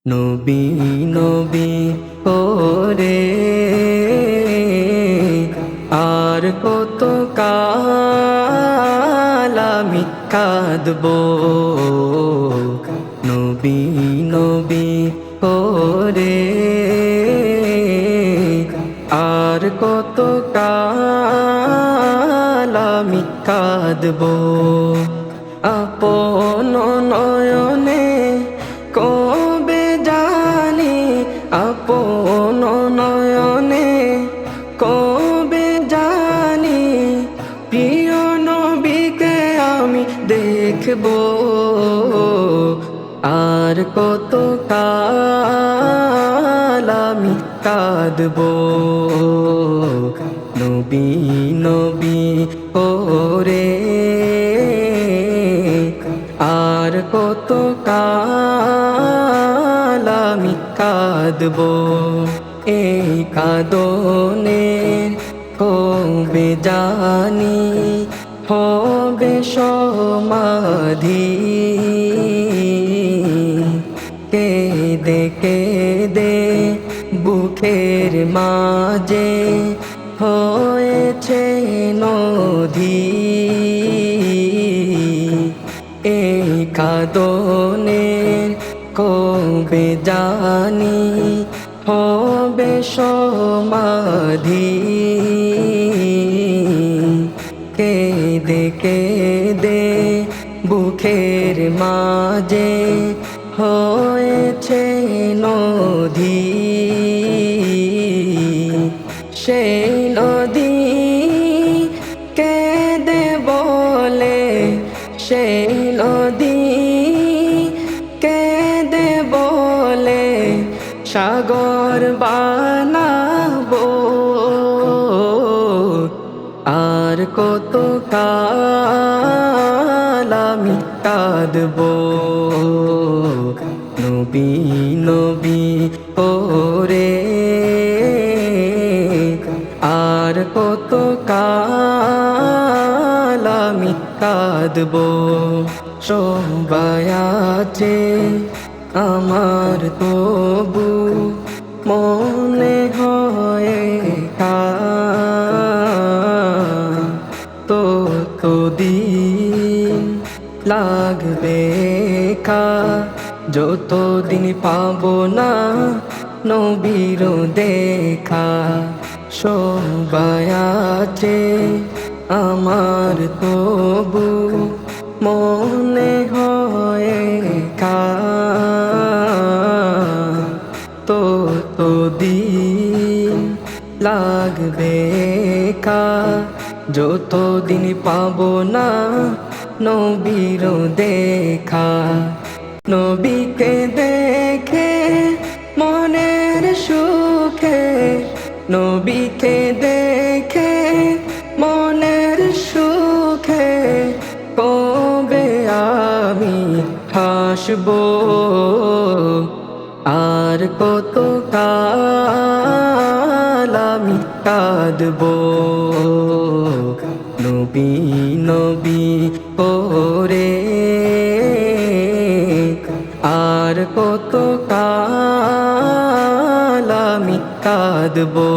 নবী নবী ওরে আর কত কাল আমি কাঁদবো। নবী নবী ওরে আর কত কাল আমি কাঁদবো। আপন নয়নে কবে জানি, আপন নয়নে কবে জানি প্রিয় নবীকে আমি দেখবো। আর কত কাল আমি কাঁদবো। নবী নবী ওরে আর কত কাল আমি কাঁদবো। এই কাঁদনে কবে জানি হবে সমাধি। কেঁদে কেঁদে বুকের মাঝে হয়েছে নদী। এই কাঁদনে কবে জানি হবে সমাধি। কেঁদে কেঁদে বুকের মাঝে হয়েছে নদী। সেই নদী কেঁদে বলে, সেই নদী কেঁদে বলে সাগর বানাবো। আর কত কাল আমি কাঁদবো। নবী নবী ওরে আর কত কাল আমি কাঁদবো। সবাই আছে আমার তবু মনে হয় একা। ততদিন লাগবে একা যতদিন পাবো না নবীর দেখা। সবাই আছে আমার তবু মনে হয় একা। ততদিন লাগবে একা যতদিন পাবো না নবীর দেখা। নবীকে দেখে মনের সুখে, নবীকে দেখে মনের সুখে কবে আমি হাসবো। আর কত কাল আমি কাঁদবো। নবী নবী ওরে আর কত কাল আমি কাঁদবো।